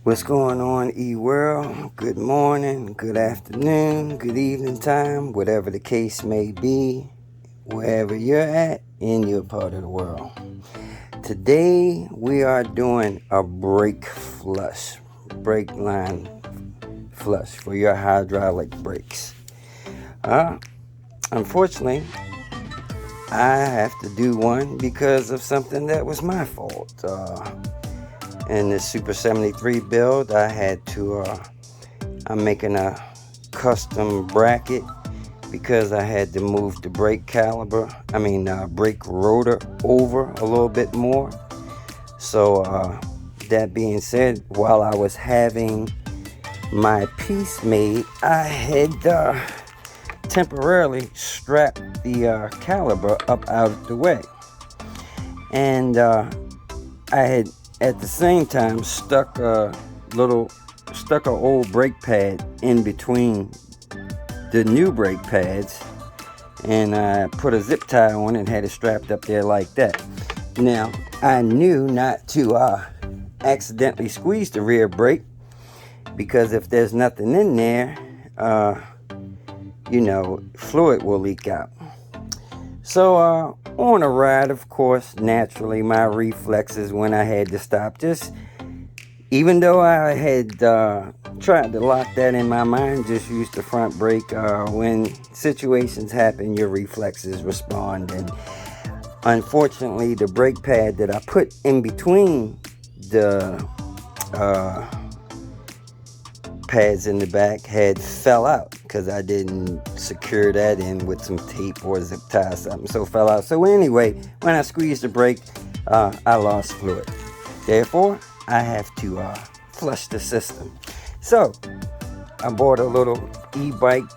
What's going on, E-World? Good morning, good afternoon, good evening time, whatever the case may be, wherever you're at in your part of the world. Today, we are doing a brake line flush for your hydraulic brakes. Unfortunately, I have to do one because of something that was my fault. In this Super 73 build, I'm making a custom bracket because I had to move the brake rotor over a little bit more. So that being said, while I was having my piece made, I had temporarily strapped the caliper up out of the way. And I had at the same time stuck an old brake pad in between the new brake pads, and I put a zip tie on it and had it strapped up there like that. Now, I knew not to accidentally squeeze the rear brake, because if there's nothing in there, fluid will leak out. So on a ride, of course, naturally my reflexes when I had to stop, even though I had tried to lock that in my mind, just use the front brake. When situations happen, your reflexes respond, and unfortunately the brake pad that I put in between the pads in the back had fell out because I didn't secure that in with some tape or zip tie or something, so it fell out. So anyway, when I squeezed the brake, I lost fluid. Therefore, I have to flush the system. So I bought a little e-bike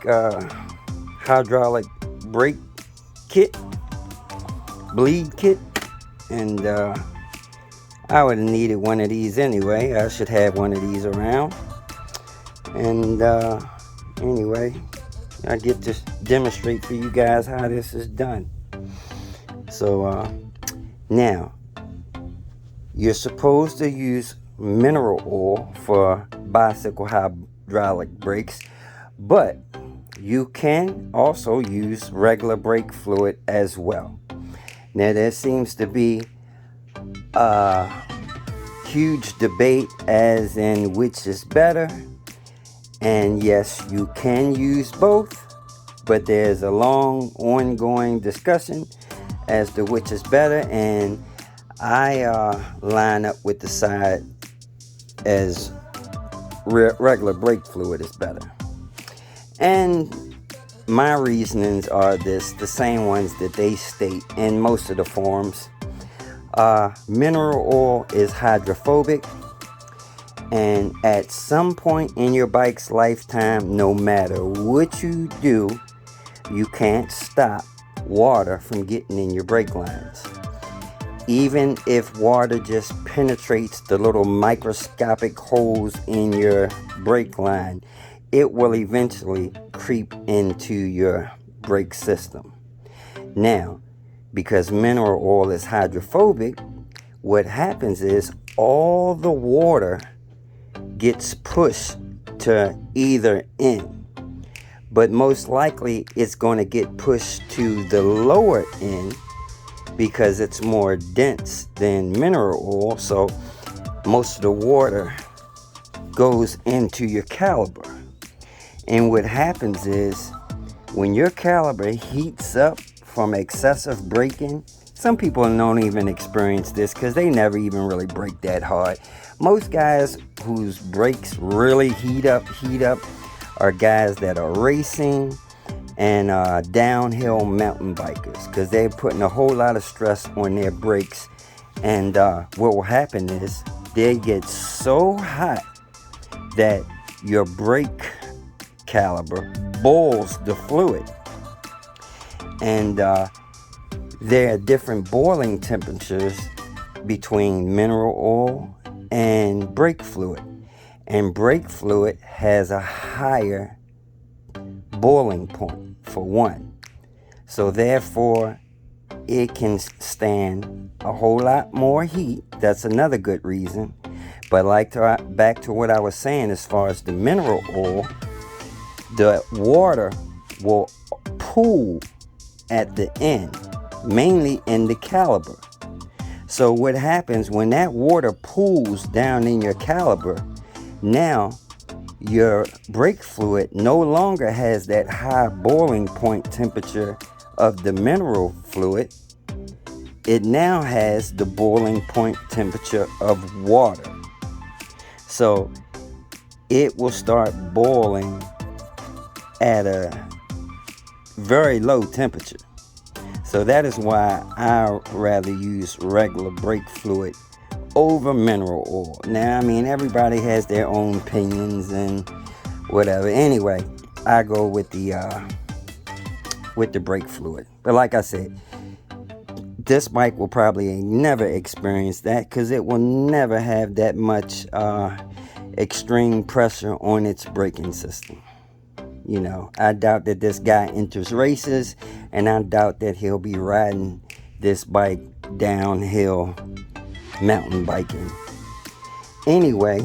hydraulic brake kit, bleed kit, and I would have needed one of these anyway. I should have one of these around. And anyway, I get to demonstrate for you guys how this is done. So now, you're supposed to use mineral oil for bicycle hydraulic brakes, but you can also use regular brake fluid as well. Now, there seems to be a huge debate as in which is better. And yes, you can use both, but there's a long ongoing discussion as to which is better, and I line up with the side as regular brake fluid is better. And my reasonings are the same ones that they state in most of the forums. Mineral oil is hydrophobic, and at some point in your bike's lifetime, no matter what you do, you can't stop water from getting in your brake lines. Even if water just penetrates the little microscopic holes in your brake line, it will eventually creep into your brake system. Now, because mineral oil is hydrophobic, what happens is all the water gets pushed to either end, but most likely it's going to get pushed to the lower end because it's more dense than mineral oil. So most of the water goes into your caliper, and what happens is when your caliper heats up from excessive braking, some people don't even experience this because they never even really brake that hard. Most guys whose brakes really heat up are guys that are racing and downhill mountain bikers, because they're putting a whole lot of stress on their brakes. And what will happen is they get so hot that your brake caliper boils the fluid. And there are different boiling temperatures between mineral oil and brake fluid. And brake fluid has a higher boiling point, for one. So therefore, it can stand a whole lot more heat. That's another good reason. But back to what I was saying, as far as the mineral oil, the water will pool at the end, mainly in the caliper. So what happens when that water pools down in your caliper, now your brake fluid no longer has that high boiling point temperature of the mineral fluid. It now has the boiling point temperature of water. So it will start boiling at a very low temperature. So that is why I rather use regular brake fluid over mineral oil. Now, I mean, everybody has their own opinions and whatever. Anyway, I go with the brake fluid. But like I said, this bike will probably never experience that, because it will never have that much extreme pressure on its braking system. You know, I doubt that this guy enters races, and I doubt that he'll be riding this bike downhill mountain biking. Anyway,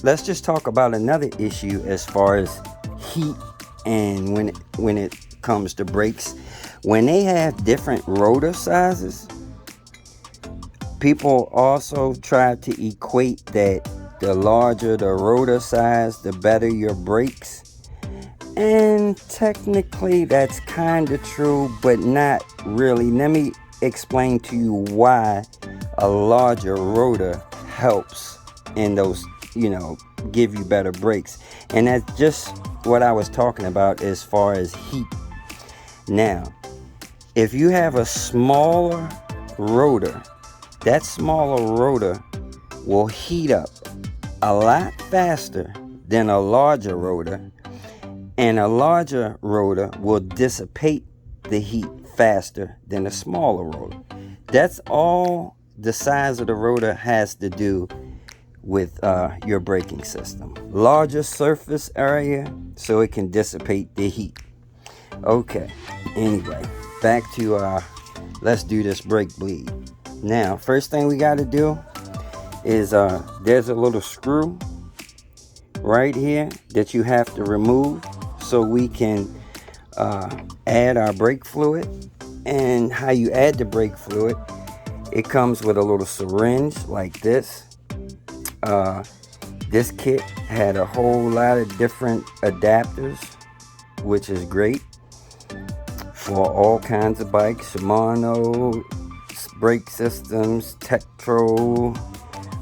let's just talk about another issue as far as heat and when it comes to brakes. When they have different rotor sizes, people also try to equate that the larger the rotor size, the better your brakes. And technically that's kind of true, but not really. Let me explain to you why a larger rotor helps in those, give you better brakes. And that's just what I was talking about as far as heat. Now, if you have a smaller rotor, that smaller rotor will heat up a lot faster than a larger rotor. And a larger rotor will dissipate the heat faster than a smaller rotor. That's all the size of the rotor has to do with your braking system. Larger surface area so it can dissipate the heat. Okay, anyway, back to let's do this brake bleed. Now, first thing we got to do is there's a little screw right here that you have to remove, so we can add our brake fluid. And how you add the brake fluid, it comes with a little syringe like this. This kit had a whole lot of different adapters, which is great for all kinds of bikes. Shimano brake systems, Tektro,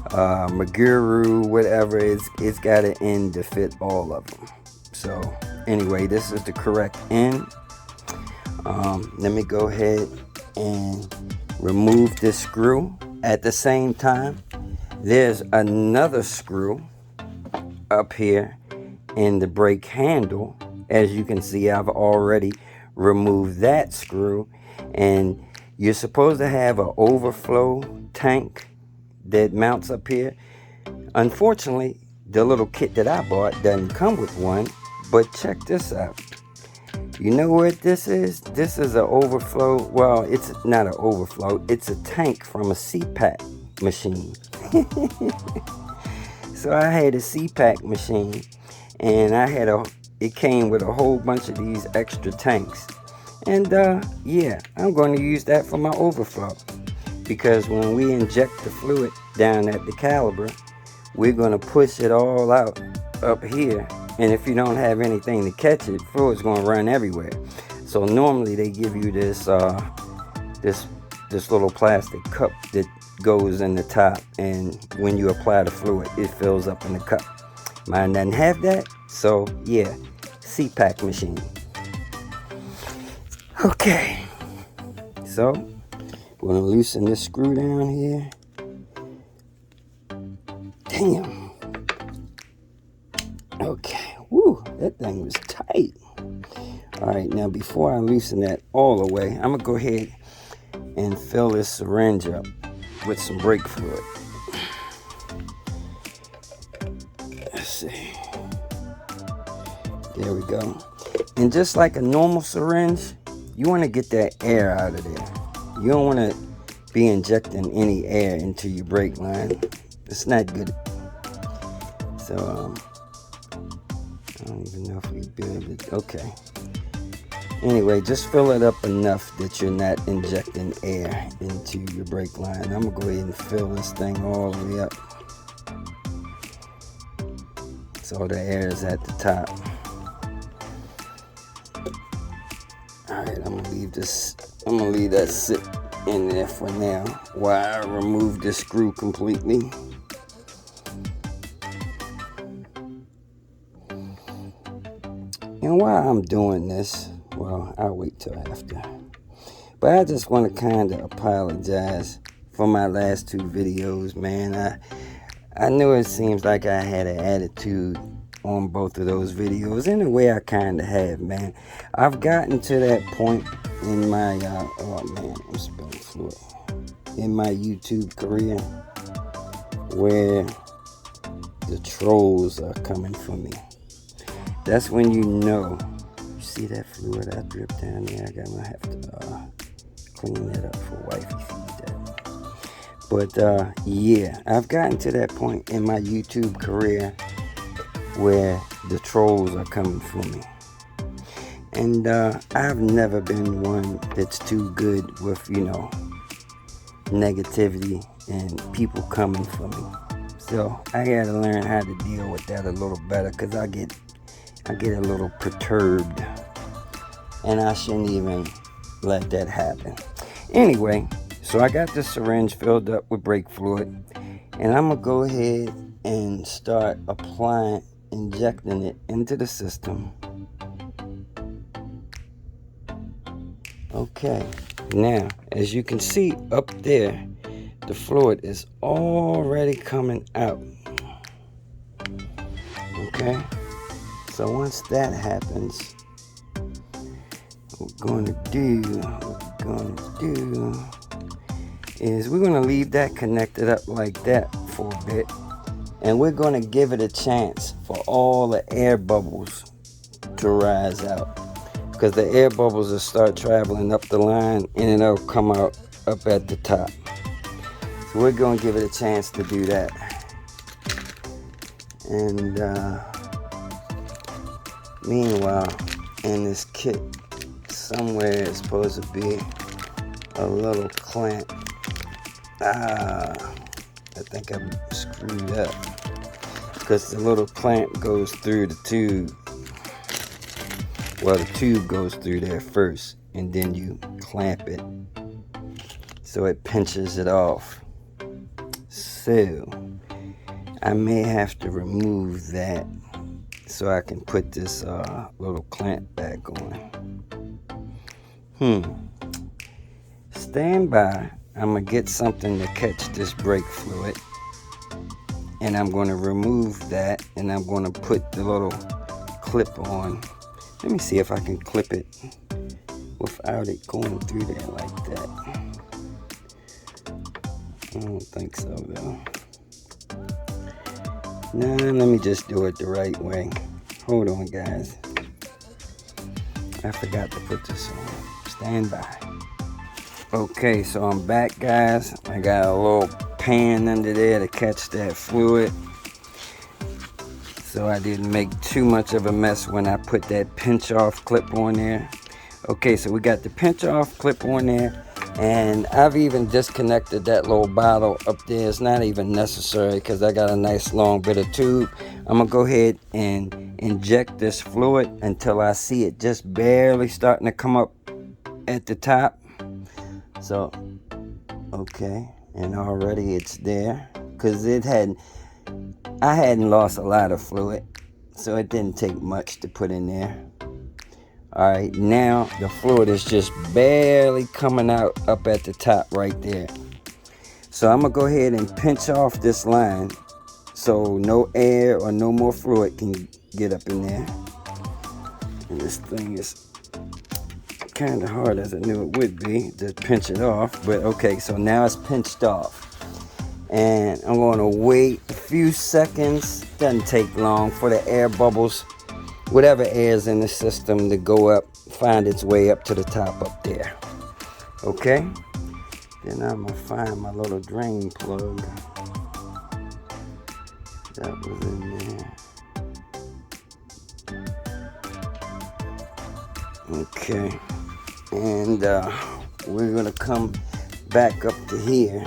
Maguru, whatever. It's got an end to fit all of them. So anyway, this is the correct end. Let me go ahead and remove this screw. At the same time, there's another screw up here in the brake handle. As you can see, I've already removed that screw. And you're supposed to have an overflow tank that mounts up here. Unfortunately, the little kit that I bought doesn't come with one. But check this out. You know what this is? This is an overflow. Well, it's not an overflow. It's a tank from a CPAC machine. So I had a CPAC machine, and it came with a whole bunch of these extra tanks. And yeah, I'm going to use that for my overflow, because when we inject the fluid down at the caliper, we're going to push it all out up here. And if you don't have anything to catch it, fluid's going to run everywhere. So normally they give you this this little plastic cup that goes in the top, and when you apply the fluid, it fills up in the cup. Mine doesn't have that, so yeah, CPAC machine. Okay, so we're going to loosen this screw down here. Damn. Okay, woo, that thing was tight. All right, now before I loosen that all the way, I'm gonna go ahead and fill this syringe up with some brake fluid. Let's see. There we go. And just like a normal syringe, you want to get that air out of there. You don't want to be injecting any air into your brake line. It's not good. So I don't even know if we'd be able to. Okay. Anyway, just fill it up enough that you're not injecting air into your brake line. I'm gonna go ahead and fill this thing all the way up, so the air is at the top. Alright, I'm gonna leave that sit in there for now while I remove this screw completely. And while I'm doing this, well, I'll wait till after. But I just want to kind of apologize for my last two videos, man. I know it seems like I had an attitude on both of those videos. In a way, I kind of have, man. I've gotten to that point in my, oh man, I'm spilling fluid. In my YouTube career where the trolls are coming for me. That's when you know. You see that fluid I dripped down there? I'm gonna have to clean that up for wifey sees that. But yeah, I've gotten to that point in my YouTube career where the trolls are coming for me. And I've never been one that's too good with, you know, negativity and people coming for me. So I gotta learn how to deal with that a little better, because I get a little perturbed, and I shouldn't even let that happen. Anyway, so I got the syringe filled up with brake fluid, and I'm gonna go ahead and start injecting it into the system. Okay, now as you can see up there, the fluid is already coming out. Okay, so once that happens, what we're going to do is we're going to leave that connected up like that for a bit, and we're going to give it a chance for all the air bubbles to rise out, because the air bubbles will start traveling up the line and it'll come out up at the top. So we're going to give it a chance to do that. And meanwhile, in this kit somewhere is supposed to be a little clamp. I think I'm screwed up, because the little clamp goes through the tube. Well, the tube goes through there first, and then you clamp it so it pinches it off. So I may have to remove that so I can put this little clamp back on. Stand by. I'm gonna get something to catch this brake fluid, and I'm going to remove that, and I'm going to put the little clip on. Let me see if I can clip it without it going through there like that. I don't think so though. Nah, let me just do it the right way. Hold on, guys. I forgot to put this on. Stand by. Okay, so I'm back, guys. I got a little pan under there to catch that fluid, so I didn't make too much of a mess when I put that pinch off clip on there. Okay, so we got the pinch off clip on there, and I've even disconnected that little bottle up there. It's not even necessary because I got a nice long bit of tube. I'm gonna go ahead and inject this fluid until I see it just barely starting to come up at the top. So, okay, and already it's there, because I hadn't lost a lot of fluid, so it didn't take much to put in there. All right, now the fluid is just barely coming out up at the top right there. So I'm gonna go ahead and pinch off this line so no air or no more fluid can get up in there. And this thing is kind of hard, as I knew it would be, to pinch it off. But okay, so now it's pinched off, and I'm going to wait a few seconds. Doesn't take long for the air bubbles, whatever air is in the system, to go up, find its way up to the top up there. Okay, then I'm gonna find my little drain plug. That was in there. Okay. And we're going to come back up to here.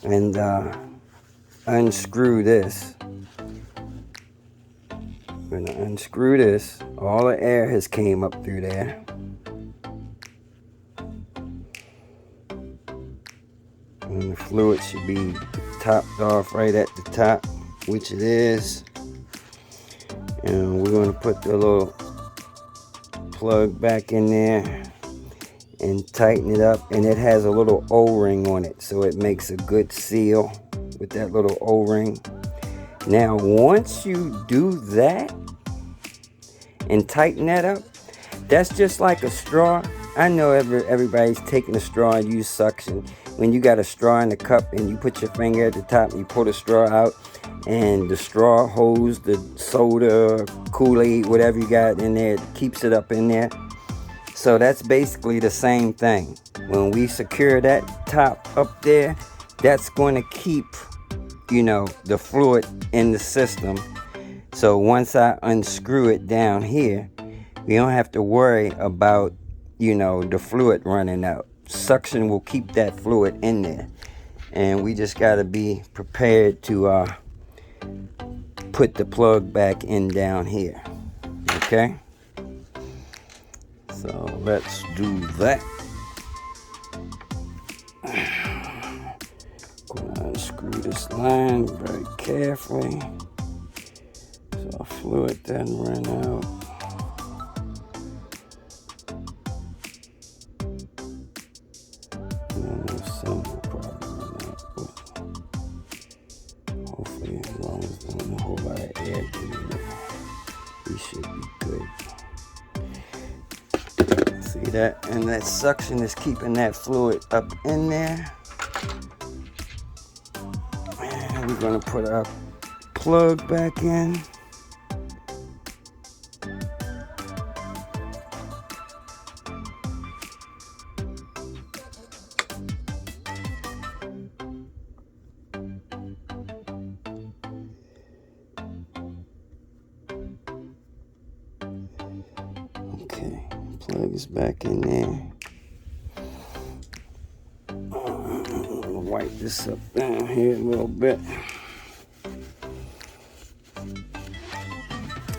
And unscrew this. We're going to unscrew this. All the air has came up through there. And the fluid should be topped off right at the top, which it is. And we're going to put the little plug back in there and tighten it up. And it has a little O-ring on it, so it makes a good seal with that little O-ring. Now, once you do that and tighten that up, that's just like a straw. I know everybody's taking a straw and use suction. When you got a straw in the cup and you put your finger at the top and you pull the straw out, and the straw holds the soda, Kool-Aid, whatever you got in there, it keeps it up in there. So that's basically the same thing. When we secure that top up there, that's going to keep, you know, the fluid in the system. So once I unscrew it down here, we don't have to worry about, you know, the fluid running out. Suction will keep that fluid in there. And we just got to be prepared to put the plug back in down here. Okay? So let's do that. Gonna unscrew this line very carefully so our fluid doesn't run out. Some will probably run out, but hopefully, as long as there's a whole lot of air in it, we should be good. See that? And that suction is keeping that fluid up in there. And we're going to put our plug back in. Okay, plug is back in there. I'll wipe this up down here a little bit.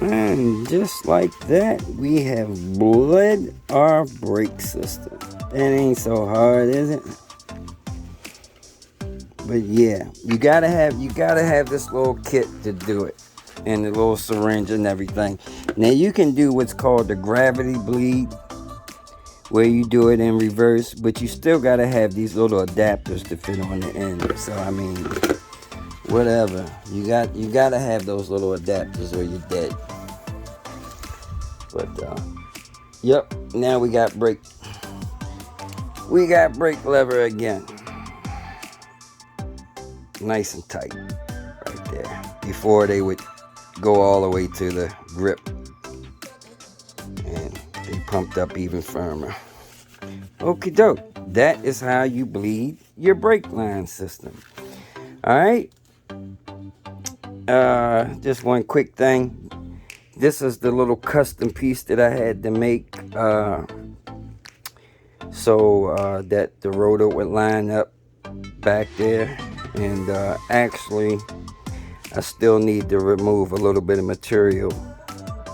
And just like that, we have bled our brake system. That ain't so hard, is it? But yeah, you gotta have this little kit to do it. And the little syringe and everything. Now you can do what's called the gravity bleed, where you do it in reverse, but you still gotta have these little adapters to fit on the end. So I mean, whatever, you gotta have those little adapters or you're dead. But yep, now we got brake lever again, nice and tight right there, before they would go all the way to the grip, and they pumped up even firmer. Okie doke, that is how you bleed your brake line system. All right, just one quick thing. This is the little custom piece that I had to make so that the rotor would line up back there. And actually, I still need to remove a little bit of material.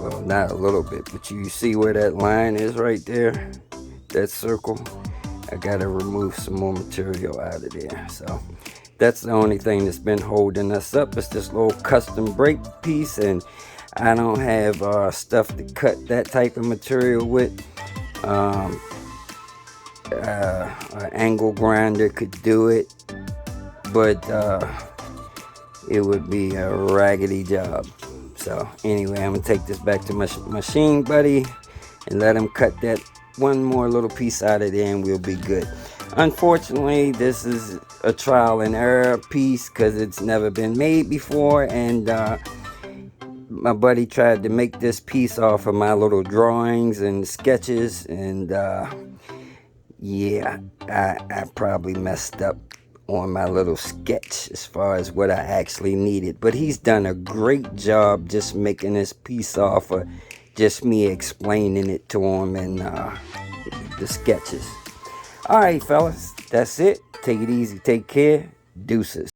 Well, not a little bit, but you see where that line is right there? That circle? I gotta remove some more material out of there. So that's the only thing that's been holding us up. It's this little custom brake piece, and I don't have stuff to cut that type of material with. An angle grinder could do it, but it would be a raggedy job. So anyway, I'm gonna take this back to my machine buddy and let him cut that one more little piece out of there, and we'll be good. Unfortunately, this is a trial and error piece because it's never been made before, and my buddy tried to make this piece off of my little drawings and sketches, and yeah, I probably messed up on my little sketch as far as what I actually needed. But he's done a great job just making this piece off of just me explaining it to him and the sketches. All right, fellas, that's it. Take it easy. Take care. Deuces.